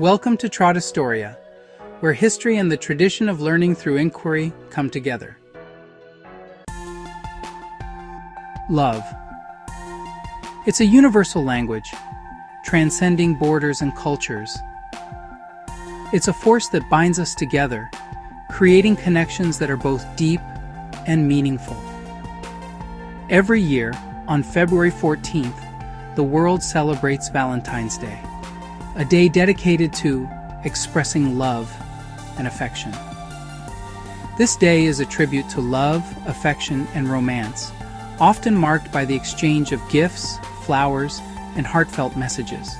Welcome to Tradistoria, where history and the tradition of learning through inquiry come together. Love. It's a universal language, transcending borders and cultures. It's a force that binds us together, creating connections that are both deep and meaningful. Every year, on February 14th, the world celebrates Valentine's Day, a day dedicated to expressing love and affection. This day is a tribute to love, affection, and romance, often marked by the exchange of gifts, flowers, and heartfelt messages.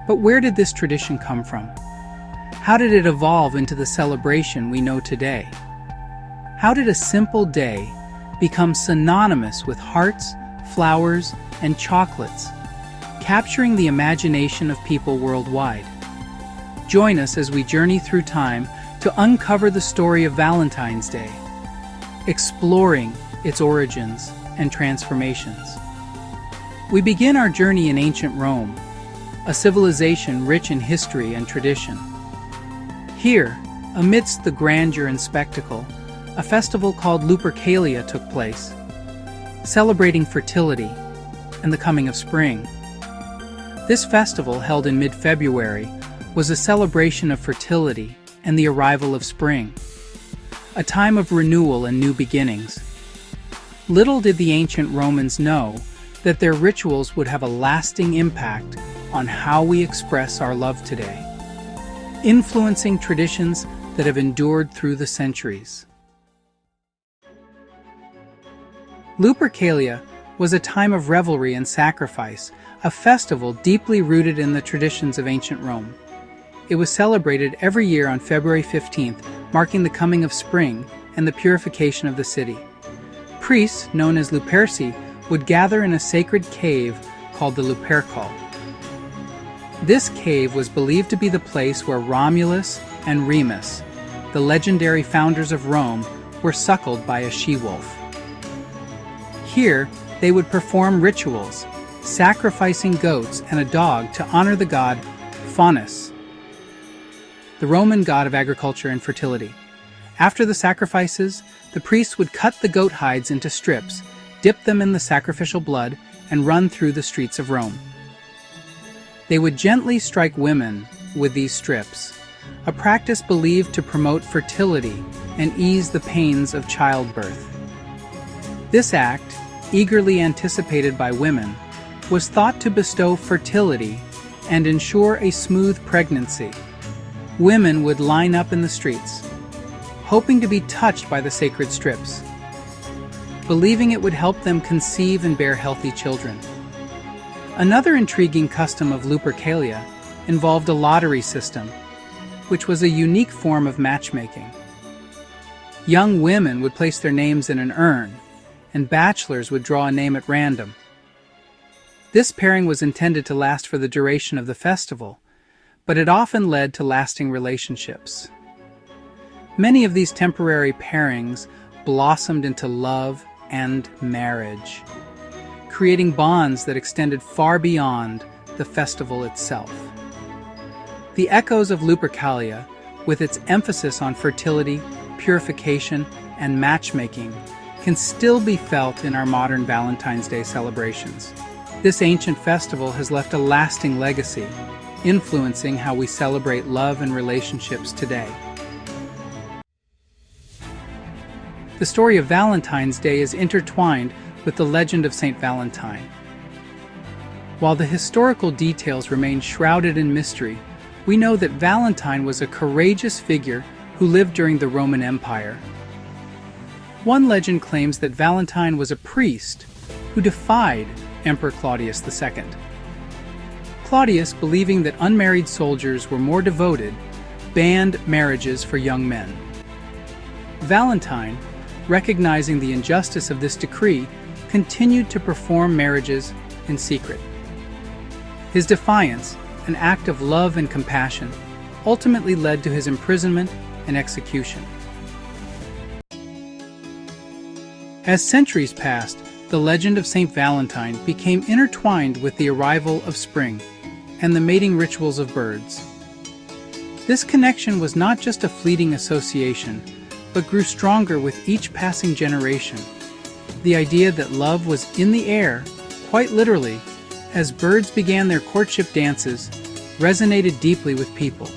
But where did this tradition come from? How did it evolve into the celebration we know today? How did a simple day become synonymous with hearts, flowers, and chocolates, capturing the imagination of people worldwide? Join us as we journey through time to uncover the story of Valentine's Day, exploring its origins and transformations. We begin our journey in ancient Rome, a civilization rich in history and tradition. Here, amidst the grandeur and spectacle, a festival called Lupercalia took place, celebrating fertility and the coming of spring. This festival, held in mid-February, was a celebration of fertility and the arrival of spring, a time of renewal and new beginnings. Little did the ancient Romans know that their rituals would have a lasting impact on how we express our love today, influencing traditions that have endured through the centuries. Lupercalia was a time of revelry and sacrifice, a festival deeply rooted in the traditions of ancient Rome. It was celebrated every year on February 15th, marking the coming of spring and the purification of the city. Priests, known as Luperci, would gather in a sacred cave called the Lupercal. This cave was believed to be the place where Romulus and Remus, the legendary founders of Rome, were suckled by a she-wolf. Here, they would perform rituals, sacrificing goats and a dog to honor the god Faunus, the Roman god of agriculture and fertility. After the sacrifices, the priests would cut the goat hides into strips, dip them in the sacrificial blood, and run through the streets of Rome. They would gently strike women with these strips, a practice believed to promote fertility and ease the pains of childbirth. This act, eagerly anticipated by women, was thought to bestow fertility and ensure a smooth pregnancy. Women would line up in the streets, hoping to be touched by the sacred strips, believing it would help them conceive and bear healthy children. Another intriguing custom of Lupercalia involved a lottery system, which was a unique form of matchmaking. Young women would place their names in an urn, and bachelors would draw a name at random. This pairing was intended to last for the duration of the festival, but it often led to lasting relationships. Many of these temporary pairings blossomed into love and marriage, creating bonds that extended far beyond the festival itself. The echoes of Lupercalia, with its emphasis on fertility, purification, and matchmaking, can still be felt in our modern Valentine's Day celebrations. This ancient festival has left a lasting legacy, influencing how we celebrate love and relationships today. The story of Valentine's Day is intertwined with the legend of Saint Valentine. While the historical details remain shrouded in mystery, we know that Valentine was a courageous figure who lived during the Roman Empire. One legend claims that Valentine was a priest who defied Emperor Claudius II. Claudius, believing that unmarried soldiers were more devoted, banned marriages for young men. Valentine, recognizing the injustice of this decree, continued to perform marriages in secret. His defiance, an act of love and compassion, ultimately led to his imprisonment and execution. As centuries passed, the legend of Saint Valentine became intertwined with the arrival of spring and the mating rituals of birds. This connection was not just a fleeting association, but grew stronger with each passing generation. The idea that love was in the air, quite literally, as birds began their courtship dances, resonated deeply with people.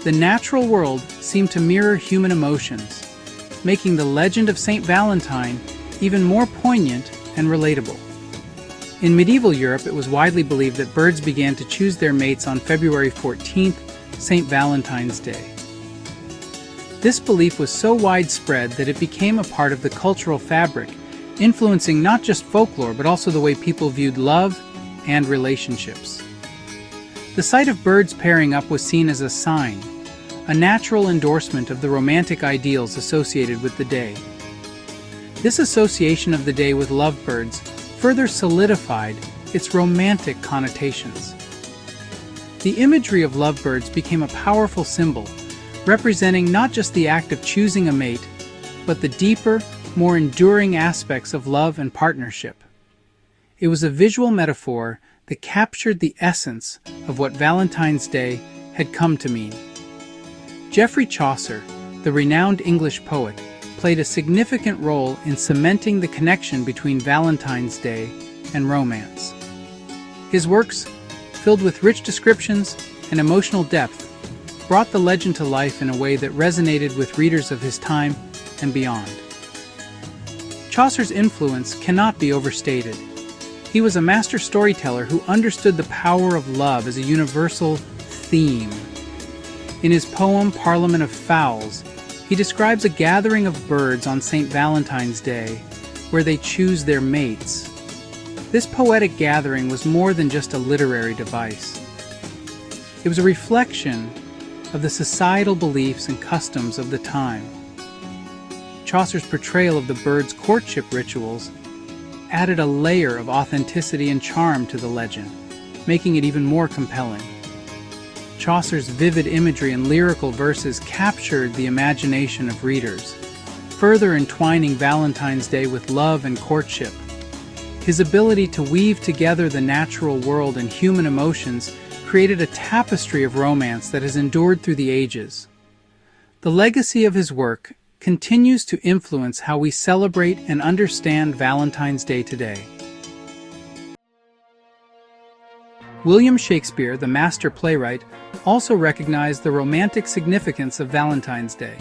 The natural world seemed to mirror human emotions, making the legend of Saint Valentine even more poignant and relatable. In medieval Europe, it was widely believed that birds began to choose their mates on February 14th, Saint Valentine's Day. This belief was so widespread that it became a part of the cultural fabric, influencing not just folklore but also the way people viewed love and relationships. The sight of birds pairing up was seen as a sign, a natural endorsement of the romantic ideals associated with the day. This association of the day with lovebirds further solidified its romantic connotations. The imagery of lovebirds became a powerful symbol, representing not just the act of choosing a mate, but the deeper, more enduring aspects of love and partnership. It was a visual metaphor that captured the essence of what Valentine's Day had come to mean. Geoffrey Chaucer, the renowned English poet, played a significant role in cementing the connection between Valentine's Day and romance. His works, filled with rich descriptions and emotional depth, brought the legend to life in a way that resonated with readers of his time and beyond. Chaucer's influence cannot be overstated. He was a master storyteller who understood the power of love as a universal theme. In his poem Parliament of Fowls, he describes a gathering of birds on St. Valentine's Day where they choose their mates. This poetic gathering was more than just a literary device. It was a reflection of the societal beliefs and customs of the time. Chaucer's portrayal of the birds' courtship rituals added a layer of authenticity and charm to the legend, making it even more compelling. Chaucer's vivid imagery and lyrical verses captured the imagination of readers, further entwining Valentine's Day with love and courtship. His ability to weave together the natural world and human emotions created a tapestry of romance that has endured through the ages. The legacy of his work continues to influence how we celebrate and understand Valentine's Day today. William Shakespeare, the master playwright, also recognized the romantic significance of Valentine's Day.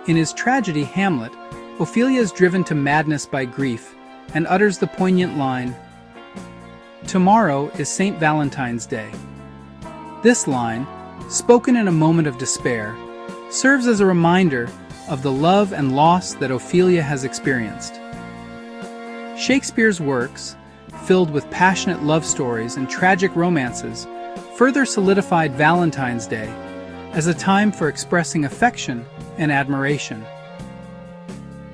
In his tragedy Hamlet, Ophelia is driven to madness by grief and utters the poignant line, "Tomorrow is St. Valentine's Day." This line, spoken in a moment of despair, serves as a reminder of the love and loss that Ophelia has experienced. Shakespeare's works, filled with passionate love stories and tragic romances, further solidified Valentine's Day as a time for expressing affection and admiration.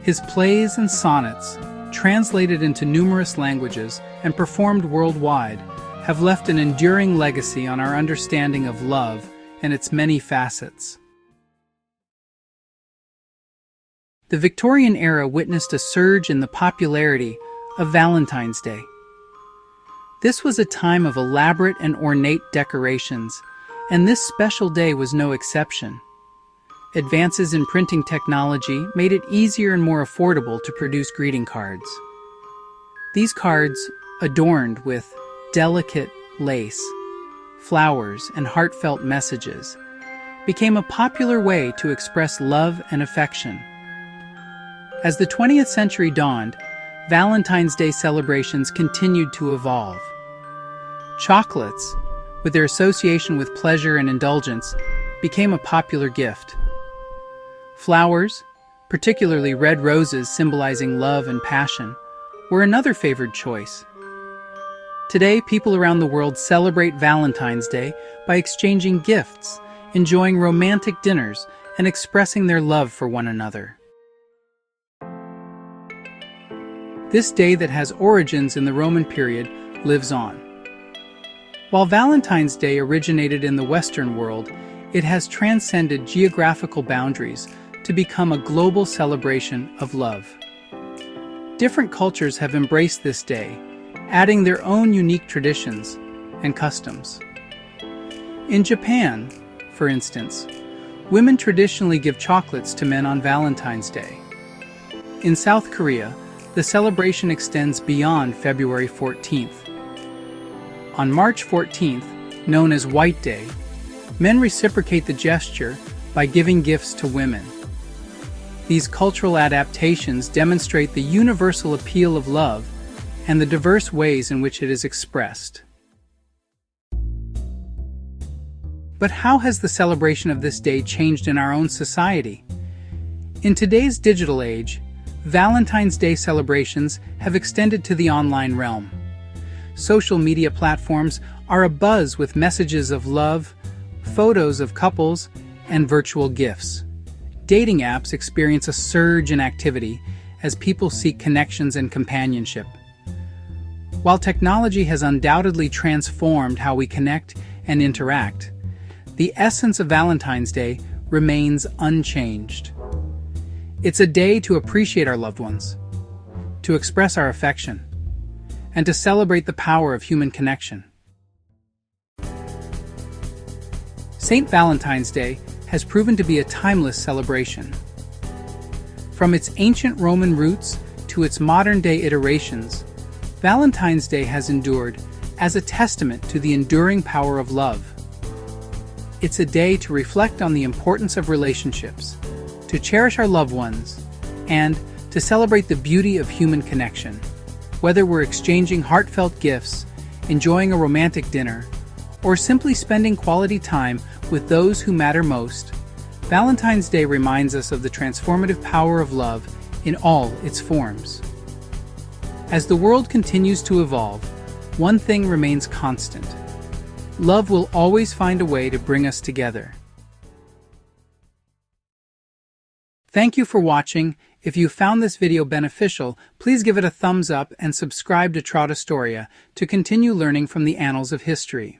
His plays and sonnets, translated into numerous languages and performed worldwide, have left an enduring legacy on our understanding of love and its many facets. The Victorian era witnessed a surge in the popularity of Valentine's Day. This was a time of elaborate and ornate decorations, and this special day was no exception. Advances in printing technology made it easier and more affordable to produce greeting cards. These cards, adorned with delicate lace, flowers, and heartfelt messages, became a popular way to express love and affection. As the 20th century dawned, Valentine's Day celebrations continued to evolve. Chocolates, with their association with pleasure and indulgence, became a popular gift. Flowers, particularly red roses symbolizing love and passion, were another favored choice. Today, people around the world celebrate Valentine's Day by exchanging gifts, enjoying romantic dinners, and expressing their love for one another. This day that has origins in the Roman period lives on. While Valentine's Day originated in the Western world, it has transcended geographical boundaries to become a global celebration of love. Different cultures have embraced this day, adding their own unique traditions and customs. In Japan, For instance, women traditionally give chocolates to men on Valentine's Day. In South Korea, the celebration extends beyond February 14th. On March 14th, known as White Day, men reciprocate the gesture by giving gifts to women. These cultural adaptations demonstrate the universal appeal of love and the diverse ways in which it is expressed. But how has the celebration of this day changed in our own society? In today's digital age, Valentine's Day celebrations have extended to the online realm. Social media platforms are abuzz with messages of love, photos of couples, and virtual gifts. Dating apps experience a surge in activity as people seek connections and companionship. While technology has undoubtedly transformed how we connect and interact, the essence of Valentine's Day remains unchanged. It's a day to appreciate our loved ones, to express our affection, and to celebrate the power of human connection. St. Valentine's Day has proven to be a timeless celebration. From its ancient Roman roots to its modern-day iterations, Valentine's Day has endured as a testament to the enduring power of love. It's a day to reflect on the importance of relationships, to cherish our loved ones, and to celebrate the beauty of human connection. Whether we're exchanging heartfelt gifts, enjoying a romantic dinner, or simply spending quality time with those who matter most, Valentine's Day reminds us of the transformative power of love in all its forms. As the world continues to evolve, one thing remains constant. Love will always find a way to bring us together. Thank you for watching. If you found this video beneficial, please give it a thumbs up and subscribe to Tradistoria to continue learning from the annals of history.